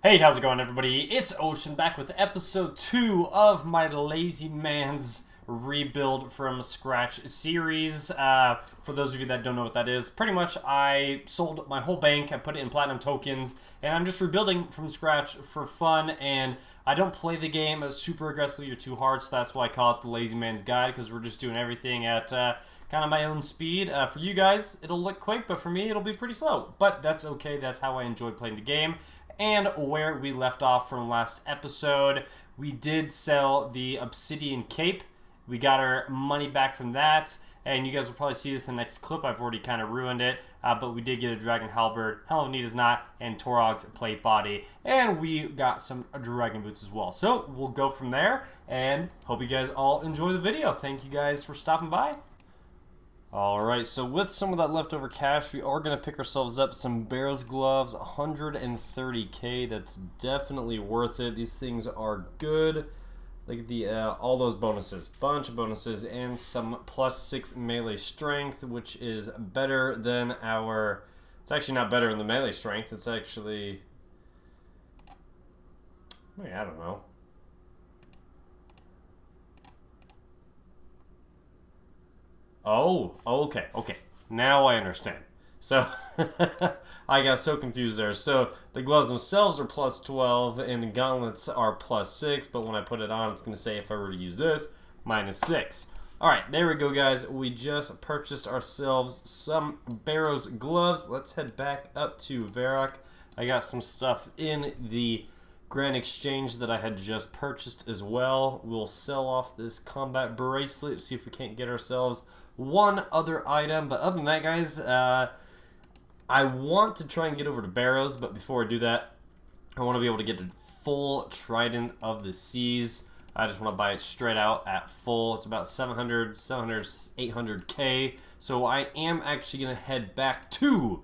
Hey, how's it going, everybody? It's Ocean back with episode 2 of my Lazy Man's Rebuild from Scratch series. For those of you that don't know what that is, pretty much I sold my whole bank, I put it in platinum tokens, and I'm just rebuilding from scratch for fun, and I don't play the game super aggressively or too hard, so that's why I call it the Lazy Man's Guide, because we're just doing everything at kind of my own speed. For you guys, it'll look quick, but for me, it'll be pretty slow. But that's okay, that's how I enjoy playing the game. And where we left off from last episode, we did sell the Obsidian Cape. We got our money back from that, and you guys will probably see this in the next clip. I've already kind of ruined it, but we did get a Dragon Halberd, Helm of Need is Not, and Torog's Plate Body, and we got some Dragon Boots as well. So we'll go from there, and hope you guys all enjoy the video. Thank you guys for stopping by. Alright, so with some of that leftover cash, we are going to pick ourselves up some Barrows gloves, 130k. That's definitely worth it. These things are good. Look at the all those bonuses, bunch of bonuses, and some +6 melee strength, which is better than our. It's actually not better than the melee strength. It's actually, I don't know. Oh, okay. Now I understand. So, I got so confused there. So, the gloves themselves are +12, and the gauntlets are +6, but when I put it on, it's going to say if I were to use this, -6. Alright, there we go, guys. We just purchased ourselves some Barrows gloves. Let's head back up to Varrock. I got some stuff in the Grand Exchange that I had just purchased as well. We'll sell off this combat bracelet, see if we can't get ourselves one other item. But other than that, guys, I want to try and get over to Barrows, but before I do that, I want to be able to get a full Trident of the Seas. I just want to buy it straight out at full. It's about 800k. So I am actually going to head back to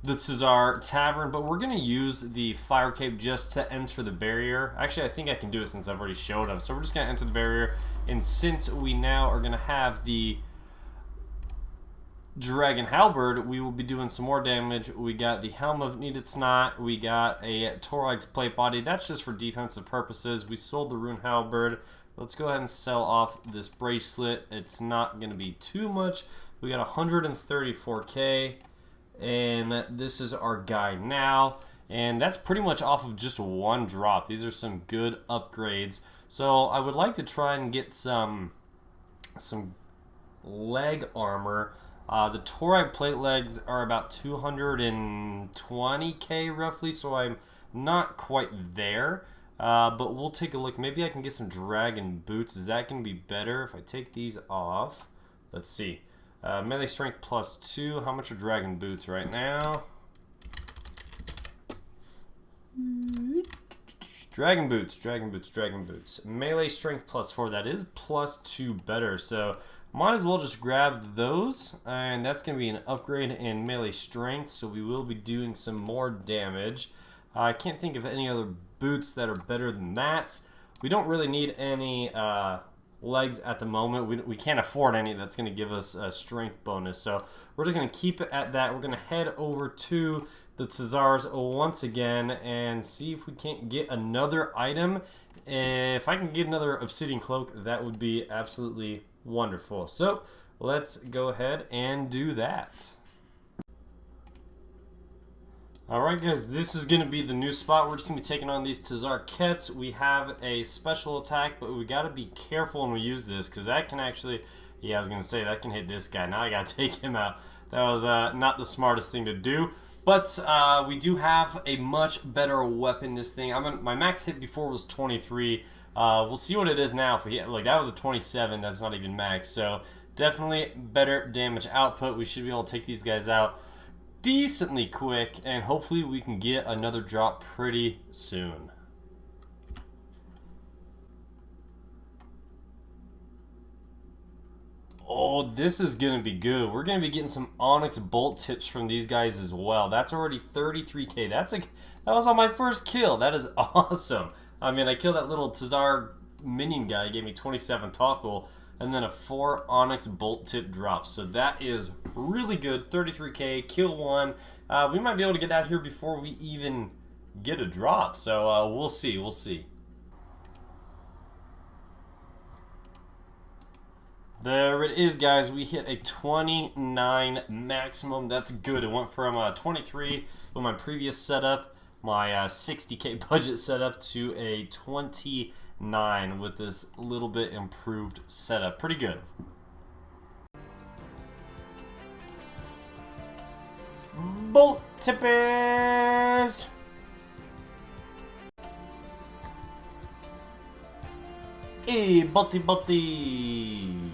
the TzHaar Tavern, but we're going to use the Fire Cape just to enter the barrier. Actually, I think I can do it since I've already showed them. So we're just going to enter the barrier, and since we now are going to have the Dragon Halberd, we will be doing some more damage. We got the Helm of Need It's Not. We got a Torog's Plate Body. That's just for defensive purposes. We sold the Rune Halberd. Let's go ahead and sell off this bracelet. It's not going to be too much. We got 134k. And this is our guy now, and that's pretty much off of just one drop. These are some good upgrades. So I would like to try and get some leg armor. The Torog plate legs are about 220k roughly, so I'm not quite there. But we'll take a look. Maybe I can get some dragon boots. Is that going to be better if I take these off? Let's see. Melee strength +2. How much are dragon boots right now? Dragon boots. Melee strength +4. That is +2 better. So might as well just grab those. And that's going to be an upgrade in melee strength. So we will be doing some more damage. I can't think of any other boots that are better than that. We don't really need any legs at the moment. We can't afford any that's going to give us a strength bonus, so we're just going to keep it at that. We're going to head over to the TzHaars once again and see if we can't get another item. If I can get another obsidian cloak, that would be absolutely wonderful. So let's go ahead and do that. Alright, guys, this is going to be the new spot. We're just going to be taking on these TzHaar Kets. We have a special attack, but we got to be careful when we use this, because that can actually, I was going to say, that can hit this guy. Now I got to take him out. That was not the smartest thing to do. But we do have a much better weapon, this thing. My max hit before was 23. We'll see what it is now. If we hit, like, that was a 27. That's not even max. So definitely better damage output. We should be able to take these guys out decently quick, and hopefully we can get another drop pretty soon. Oh, this is gonna be good. We're gonna be getting some onyx bolt tips from these guys as well. That's already 33k. That was on my first kill. That is awesome. I mean, I killed that little TzHaar minion guy. He gave me 27 tackle, and then a 4 onyx bolt tip drop. So that is really good. 33k, kill 1. We might be able to get out here before we even get a drop. So we'll see, we'll see. There it is, guys. We hit a 29 maximum. That's good. It went from 23 with my previous setup, my 60K budget setup, to a 29 with this little bit improved setup. Pretty good. Bolt tippers! Hey, bolties!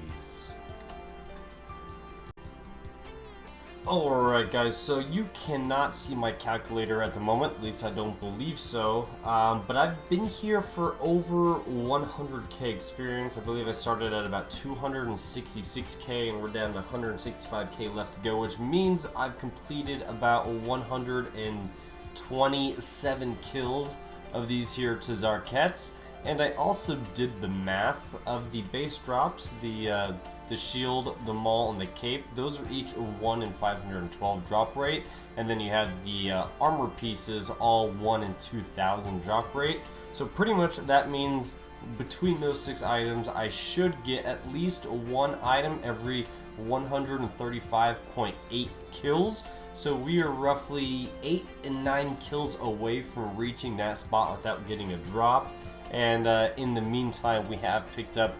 Alright guys, so you cannot see my calculator at the moment, at least I don't believe so, but I've been here for over 100k experience. I believe I started at about 266k and we're down to 165k left to go, which means I've completed about 127 kills of these here TzHaar cats. And I also did the math of the base drops, the shield, the maul, and the cape. Those are each 1 in 512 drop rate. And then you have the armor pieces, all 1 in 2000 drop rate. So pretty much that means between those 6 items, I should get at least 1 item every 135.8 kills. So we are roughly 8 and 9 kills away from reaching that spot without getting a drop. And in the meantime, we have picked up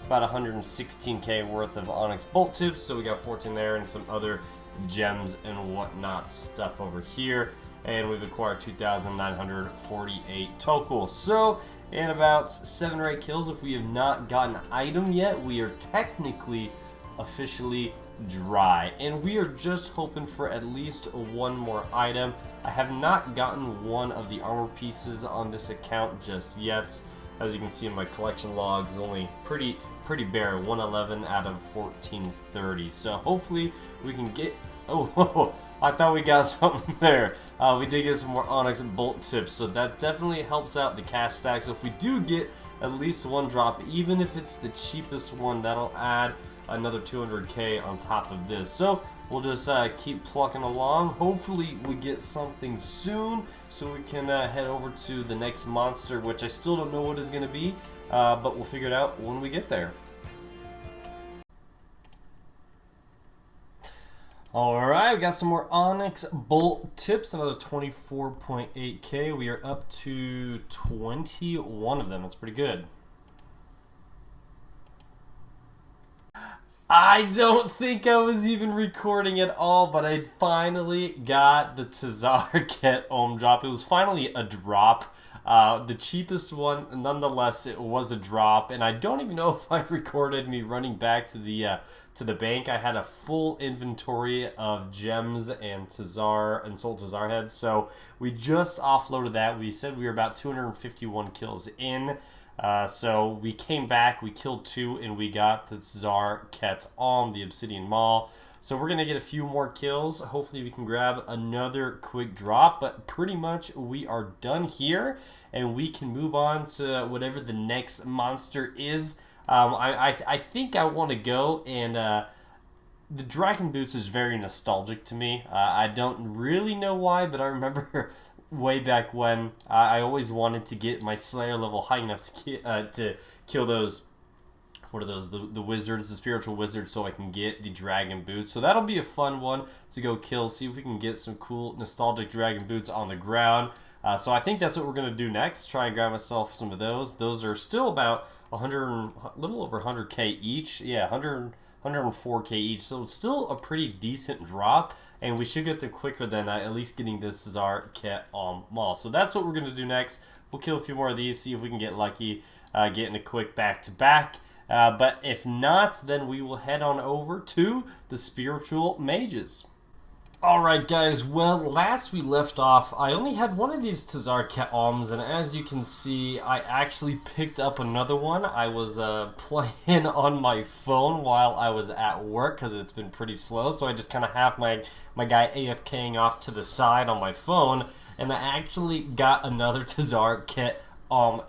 about 116k worth of onyx bolt tips, so we got 14 there and some other gems and whatnot stuff over here. And we've acquired 2,948 total. So in about 7 or 8 kills, if we have not gotten an item yet, we are technically officially dry, and we are just hoping for at least 1 more item. I have not gotten one of the armor pieces on this account just yet. As you can see in my collection logs, only pretty bare, 111 out of 1430. So hopefully we can get, oh, I thought we got something there. We did get some more onyx and bolt tips, so that definitely helps out the cash stack. So if we do get at least 1 drop, even if it's the cheapest one, that'll add another 200k on top of this. So we'll just keep plucking along. Hopefully we get something soon so we can head over to the next monster, which I still don't know what it's going to be, but we'll figure it out when we get there. Alright, we got some more onyx bolt tips, another 24.8k. We are up to 21 of them. That's pretty good. I don't think I was even recording at all, but I finally got the TzHaar Ket drop. It was finally a drop. The cheapest one, nonetheless, it was a drop, and I don't even know if I recorded me running back to the bank. I had a full inventory of gems and TzHaar and soul TzHaar heads, so we just offloaded that. We said we were about 251 kills in. So we came back, we killed 2, and we got the TzHaar Ket on the Obsidian Maul. So we're going to get a few more kills. Hopefully we can grab another quick drop, but pretty much we are done here, and we can move on to whatever the next monster is. I think I want to go, and the Dragon Boots is very nostalgic to me. I don't really know why, but I remember way back when I always wanted to get my Slayer level high enough to kill those, what are those, the wizards, the spiritual wizards, so I can get the Dragon Boots. So that'll be a fun one to go kill, see if we can get some cool nostalgic Dragon Boots on the ground. So I think that's what we're going to do next, try and grab myself some of those. Those are still about 100, a little over 100k each. Yeah, 104k each, so it's still a pretty decent drop, and we should get them quicker than at least getting this TzHaar Ket on Maul. So that's what we're going to do next. We'll kill a few more of these, see if we can get lucky, getting a quick back-to-back. But if not, then we will head on over to the Spiritual Mages. Alright guys, well, last we left off, I only had one of these TzHaar Ket and as you can see, I actually picked up another one. I was playing on my phone while I was at work because it's been pretty slow, so I just kind of have my guy AFKing off to the side on my phone, and I actually got another TzHaar Ket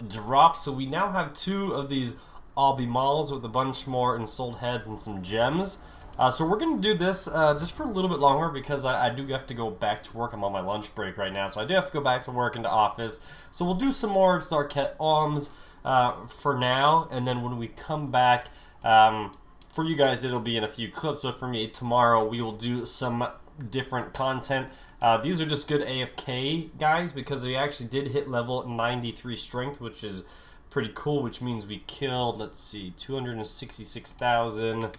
drop, so we now have 2 of these Mauls with a bunch more ensouled heads and some gems. So we're going to do this just for a little bit longer because I do have to go back to work. I'm on my lunch break right now, so I do have to go back to work into office. So we'll do some more Zarket Alms for now, and then when we come back, for you guys it'll be in a few clips, but for me tomorrow we will do some different content. These are just good AFK guys because we actually did hit level 93 strength, which is pretty cool, which means we killed, let's see, 266,000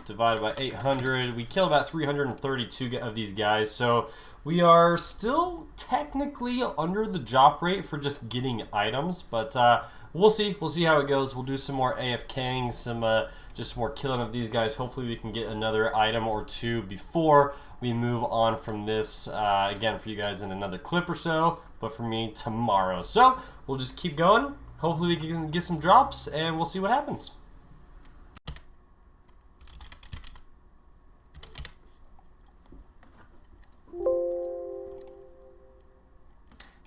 divided by 800. We killed about 332 of these guys, so we are still technically under the drop rate for just getting items, but we'll see how it goes. We'll do some more AFKing, just more killing of these guys. Hopefully we can get another item or two before we move on from this, again, for you guys in another clip or so, but for me tomorrow. So we'll just keep going. Hopefully we can get some drops, and we'll see what happens.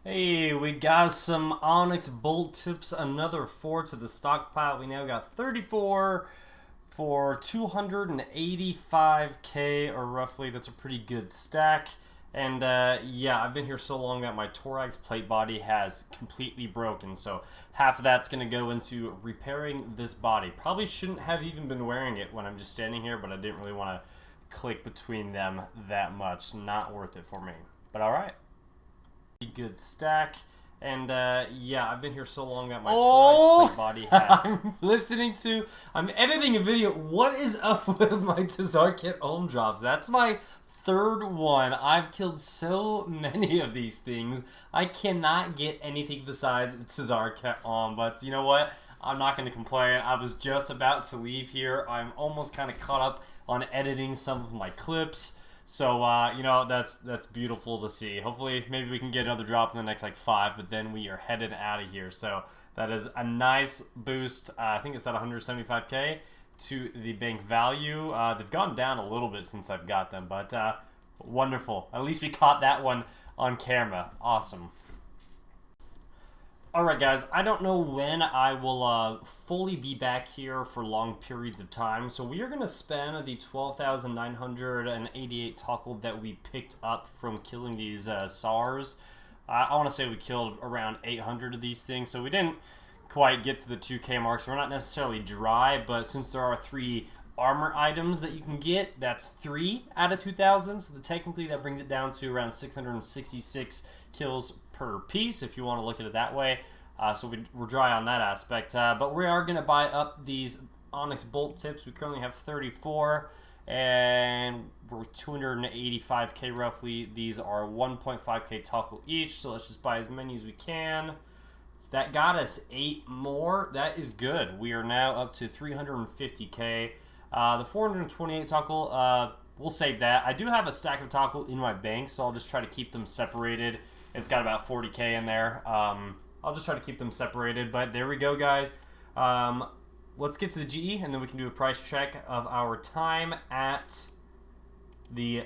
Hey, we got some Onyx Bolt Tips, another 4 to the stockpile. We now got 34 for 285k, or roughly. That's a pretty good stack. And yeah, I've been here so long that my Thorax plate body has completely broken. So half of that's going to go into repairing this body. Probably shouldn't have even been wearing it when I'm just standing here, but I didn't really want to click between them that much. Not worth it for me. But alright. Good stack. And yeah, I've been here so long that my Thorax plate body has I'm editing a video. What is up with my TzHaar kit home drops? That's my third one. I've killed so many of these things. I cannot get anything besides TzHaar kit on, but you know what? I'm not going to complain. I was just about to leave here. I'm almost kind of caught up on editing some of my clips. So, you know, that's beautiful to see. Hopefully, maybe we can get another drop in the next, like, 5, but then we are headed out of here. So, that is a nice boost. I think it's at 175k to the bank value. They've gone down a little bit since I've got them, but wonderful. At least we caught that one on camera. Awesome. Alright guys, I don't know when I will fully be back here for long periods of time, so we are going to spend the 12,988 tackle that we picked up from killing these SARs. I want to say we killed around 800 of these things, so we didn't quite get to the 2k mark, so we're not necessarily dry, but since there are 3 armor items that you can get, that's 3 out of 2,000, so technically that brings it down to around 666 kills per piece, if you want to look at it that way. So we're dry on that aspect. But we are going to buy up these Onyx Bolt Tips. We currently have 34, and we're 285k roughly. These are 1.5k tackle each, so let's just buy as many as we can. That got us 8 more. That is good. We are now up to 350k. The 428 tackle, we'll save that. I do have a stack of tackle in my bank, so I'll just try to keep them separated. It's got about 40k in there. I'll just try to keep them separated, but there we go, guys. Let's get to the GE, and then we can do a price check of our time at the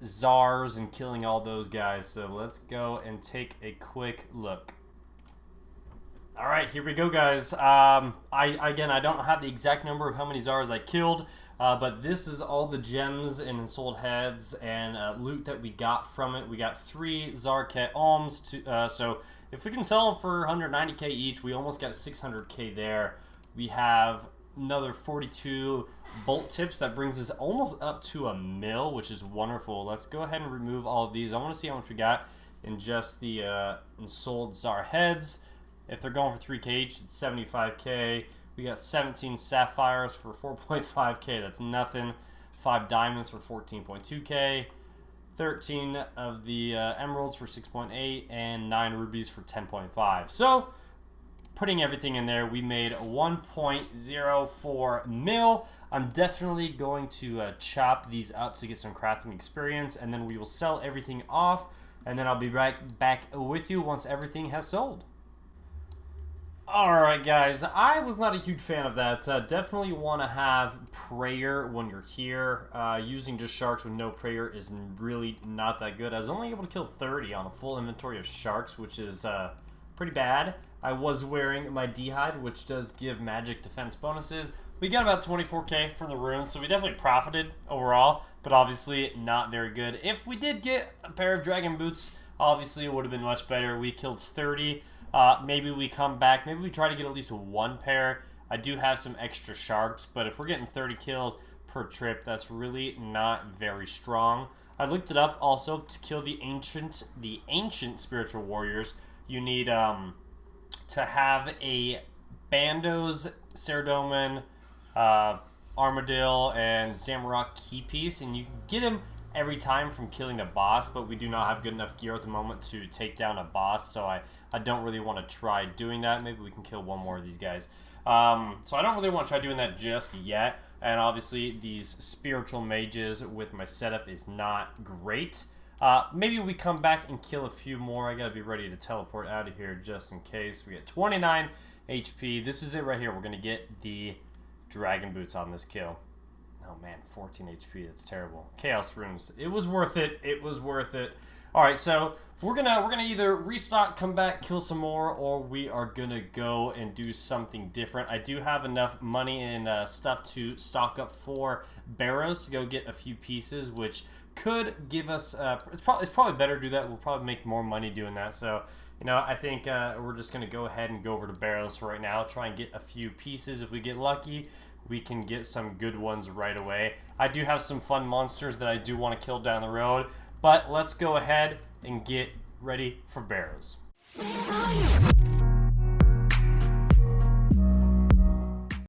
TzHaars and killing all those guys. So let's go and take a quick look. All right, here we go, guys. Again, I don't have the exact number of how many TzHaars I killed, but this is all the gems and ensouled heads and loot that we got from it. We got 3 Zarket Alms, so if we can sell them for 190k each, we almost got 600k there. We have another 42 bolt tips. That brings us almost up to a mil, which is wonderful. Let's go ahead and remove all of these. I want to see how much we got in just the ensouled TzHaar heads. If they're going for 3k each, it's 75k. We got 17 sapphires for 4.5k. That's nothing. 5 diamonds for 14.2k. 13 of the emeralds for 6.8, and 9 rubies for 10.5. So, putting everything in there, we made 1.04 mil. I'm definitely going to chop these up to get some crafting experience, and then we will sell everything off, and then I'll be right back with you once everything has sold. Alright guys, I was not a huge fan of that. Definitely want to have prayer when you're here. Using just sharks with no prayer is really not that good. I was only able to kill 30 on a full inventory of sharks, which is pretty bad. I was wearing my D-hide, which does give magic defense bonuses, We got about 24k from the runes, so we definitely profited overall, but obviously not very good. If we did get a pair of dragon boots, obviously it would have been much better. We killed 30. Maybe we come back. Maybe we try to get at least one pair. I do have some extra sharks, but if we're getting 30 kills per trip, that's really not very strong. I looked it up also. To kill the ancient spiritual warriors, you need to have a Bandos, Saradomin, Armadillo, and Zamrock key piece, and you can get him every time from killing the boss, but we do not have good enough gear at the moment to take down a boss, so I don't really want to try doing that. Maybe we can kill one more of these guys. So I don't really want to try doing that just yet, and obviously these spiritual mages with my setup is not great. Maybe we come back and kill a few more. I gotta be ready to teleport out of here just in case. We get 29 HP. This is it right here. We're gonna get the dragon boots on this kill. Oh man, 14 HP. That's terrible. Chaos runes. It was worth it. It was worth it. All right, so we're gonna either restock, come back, kill some more, or we are gonna go and do something different. I do have enough money and stuff to stock up for Barrows to go get a few pieces, which could give us. It's probably better to do that. We'll probably make more money doing that. So you know, I think we're just gonna go ahead and go over to Barrows for right now. Try and get a few pieces. If we get lucky, we can get some good ones right away. I do have some fun monsters that I do want to kill down the road, but let's go ahead and get ready for Barrows.